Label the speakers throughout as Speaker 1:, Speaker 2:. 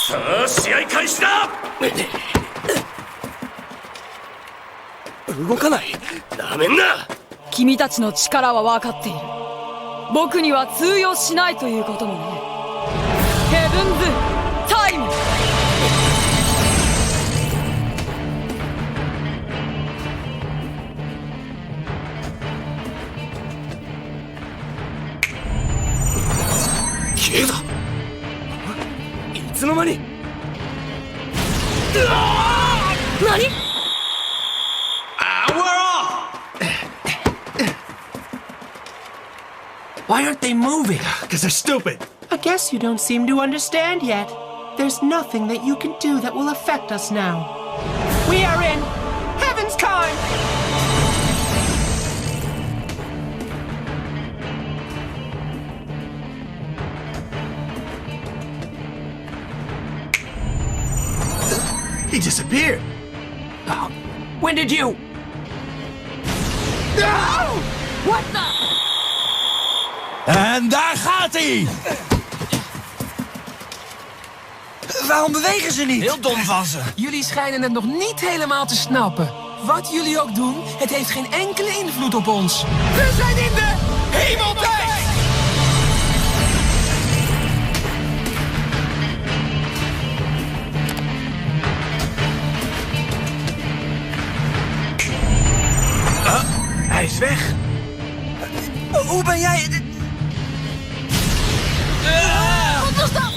Speaker 1: さあ試合開始だ。動かない。なめんな。
Speaker 2: 君たちの力は分かっている。僕には通用しないということもね。ヘブンズタイム。
Speaker 1: 消えた。いつの間に。何
Speaker 3: Why aren't they moving?
Speaker 1: Because they're stupid.
Speaker 3: I guess you don't seem to understand yet. There's nothing that you can do that will affect us now. We are in Heaven's Con!
Speaker 1: He disappeared.
Speaker 3: Oh, when did you?
Speaker 1: No!
Speaker 3: What the?
Speaker 4: En daar gaat hij! Waarom bewegen ze niet? Heel dom van ze.
Speaker 5: Jullie schijnen het nog niet helemaal te snappen. Wat jullie ook doen, het heeft geen enkele invloed op ons.
Speaker 4: We zijn in de hemeltijd! Hij is weg. Hoe ben jij...
Speaker 2: Wat was dat?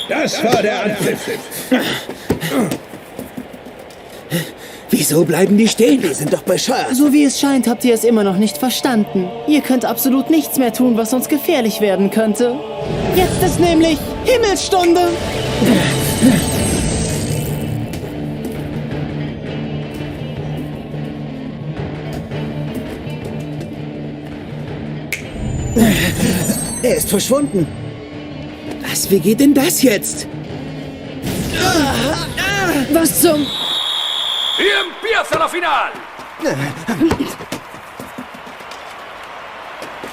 Speaker 6: Das war der Angriff. Wieso bleiben die stehen? Wir sind doch bescheuert.
Speaker 7: So wie es scheint, habt ihr es immer noch nicht verstanden. Ihr könnt absolut nichts mehr tun, was uns gefährlich werden könnte. Jetzt ist nämlich Himmelsstunde.
Speaker 6: Er ist verschwunden. Was? Wie geht denn das jetzt?
Speaker 7: Was zum...
Speaker 1: Y empieza la final.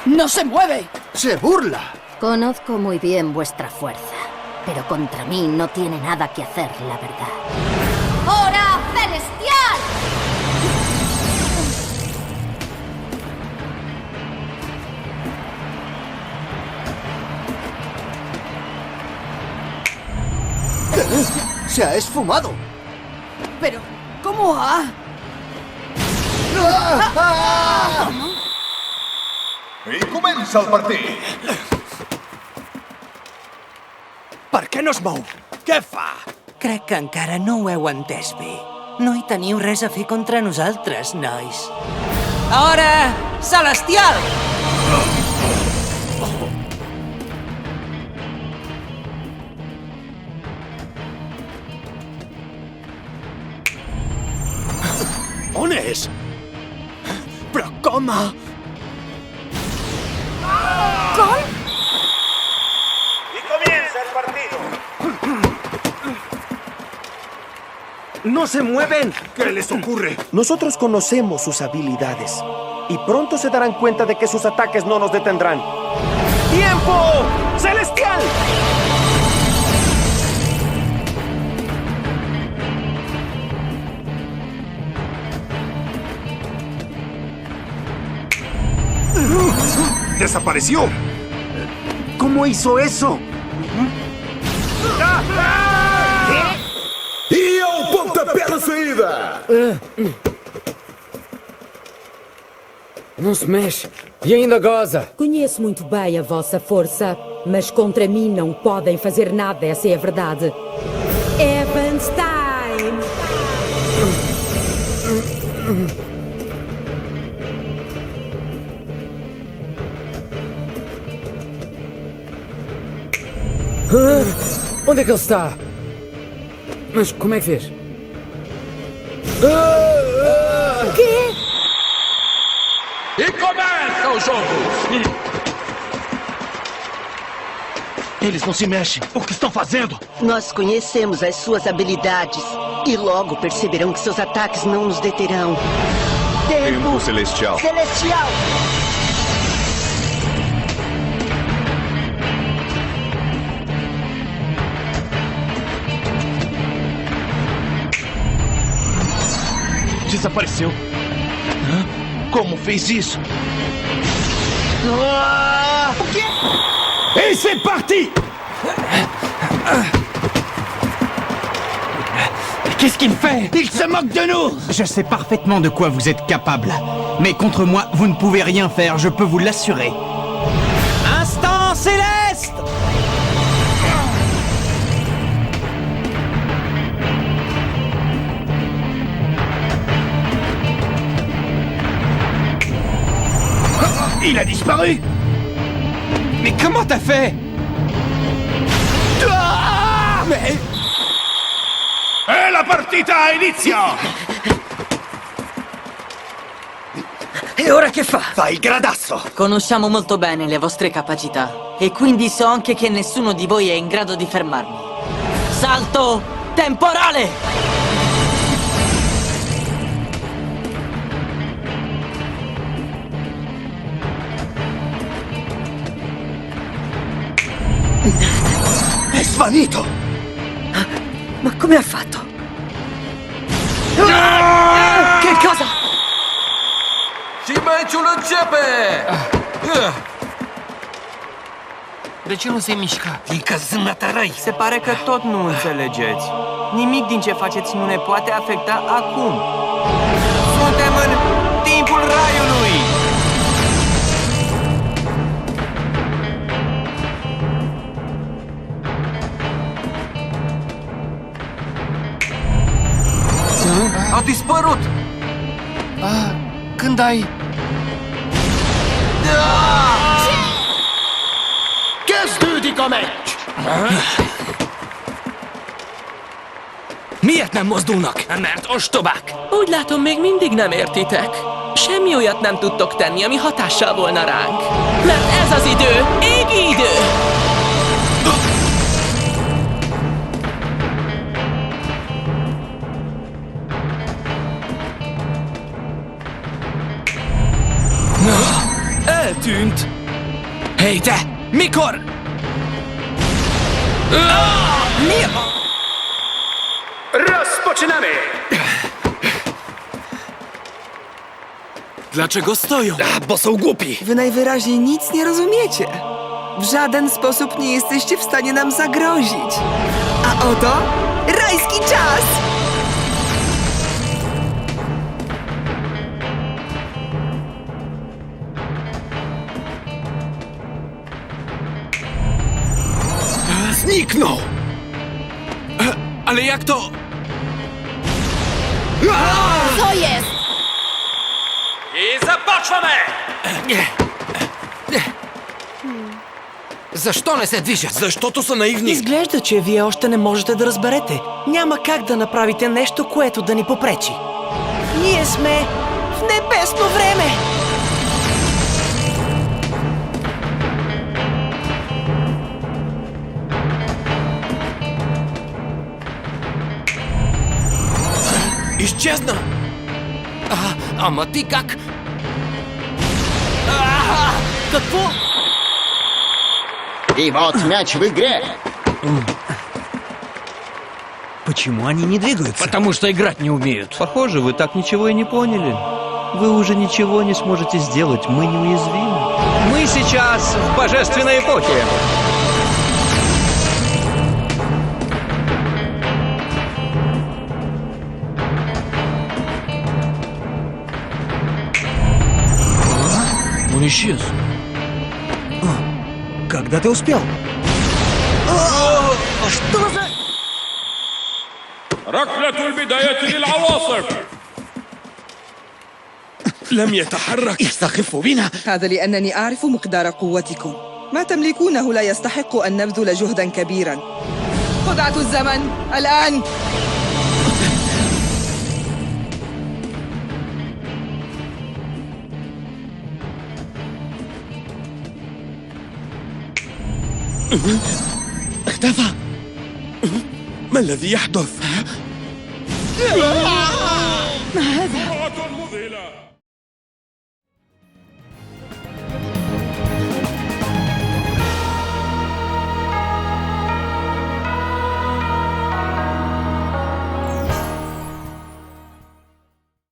Speaker 2: No se mueve.
Speaker 1: Se burla.
Speaker 8: Conozco muy bien vuestra fuerza, pero contra mí no tiene nada que hacer, la verdad. ¡Hora celestial!
Speaker 1: Se ha esfumado.
Speaker 2: Pero, ¿cómo ha?
Speaker 9: I comença el partit.
Speaker 1: Per què no es mou? Què fa?
Speaker 10: Crec que encara no ho heu entès bé. No hi teniu res a fer contra nosaltres, nois. Hora celestial!
Speaker 1: On és? Però com a...
Speaker 2: Com?
Speaker 9: Y comienza el partido.
Speaker 1: ¡No se mueven! ¿Qué les ocurre?
Speaker 11: Nosotros conocemos sus habilidades y pronto se darán cuenta de que sus ataques no nos detendrán. ¡Tiempo celestial!
Speaker 9: ¡Desapareció!
Speaker 11: ¿Cómo hizo eso?
Speaker 6: E ao pontapé da saída!
Speaker 12: Não se mexe e ainda goza.
Speaker 13: Conheço muito bem a vossa força, mas contra mim não podem fazer nada, essa é a verdade. Heaven's Time!
Speaker 12: Onde é que ele está? Mas como é que fez?
Speaker 13: Quê?
Speaker 4: E começa o jogo!
Speaker 1: Eles não se mexem. O que estão fazendo?
Speaker 10: Nós conhecemos as suas habilidades e logo perceberão que seus ataques não nos deterão.
Speaker 9: Tempo celestial.
Speaker 10: Celestial!
Speaker 14: Desapareceu. Hã? Como fez isso? O quê?
Speaker 11: Et c'est parti!
Speaker 14: Qu'est-ce qu'il fait? Il se moque de nous!
Speaker 15: Je sais parfaitement de quoi vous êtes capable. Mais contre moi, vous ne pouvez rien faire, je peux vous l'assurer.
Speaker 10: Instant céleste!
Speaker 14: Il a disparu!
Speaker 11: Mais comment t'as fait?
Speaker 14: Mais... E la partita inizia!
Speaker 10: E ora che fa?
Speaker 14: Fa il gradasso!
Speaker 10: Conosciamo molto bene le vostre capacità e quindi so anche che nessuno di voi è in grado di fermarmi. Salto temporale!
Speaker 14: È svanito!
Speaker 10: Ma come ha fatto? Che cosa?
Speaker 4: Cimenciul începe!
Speaker 5: De ce nu se mișca?
Speaker 4: Fiindcă zâmbătă răi!
Speaker 16: Se pare că tot nu înțelegeți. Nimic din ce faceți nu ne poate afecta acum. Suntem în timpul raiului!
Speaker 4: A dispărut!
Speaker 5: Când ai...
Speaker 14: Kezdődik a meccs!
Speaker 1: Miért nem mozdulnak?
Speaker 16: Mert ostobák! Úgy látom, még mindig nem értitek. Semmi olyat nem tudtok tenni, ami hatással volna ránk. Mert ez az idő, égi idő!
Speaker 1: Eltűnt! Hey, te! Mikor?
Speaker 11: Miért? Rozpoczynamy!
Speaker 1: Dlaczego stoją?
Speaker 11: Bo są głupi!
Speaker 17: Wy najwyraźniej nic nie rozumiecie. W żaden sposób nie jesteście w stanie nam zagrozić. A oto rajski czas!
Speaker 1: Zniknął! Ale jak to?
Speaker 2: Co jest?
Speaker 4: I започваме!
Speaker 1: Защо не се движат? Защото са наивни.
Speaker 10: Изглежда, че вие още не можете да разберете. Няма как да направите нещо, което да ни попречи. Ние сме в небесно време!
Speaker 1: Изчезна! Ама ти как? Какво?
Speaker 18: И вот мяч в игре.
Speaker 15: Почему они не двигаются?
Speaker 12: Потому что играть не умеют. Похоже, вы так ничего и не поняли. Вы уже ничего не сможете сделать, мы неуязвимы. Мы сейчас в божественной эпохе. Он исчез.
Speaker 15: Когда ты успел?
Speaker 18: Что за...
Speaker 9: ركلة البداية للعواصف.
Speaker 14: لم يتحرك.
Speaker 18: يستخف بنا.
Speaker 17: هذا لأنني أعرف مقدار قوتكم. ما تملكونه لا يستحق أن نبذل جهدا كبيرا. خدعة الزمن الآن.
Speaker 14: اختفى. ما الذي يحدث؟
Speaker 2: ما هذا؟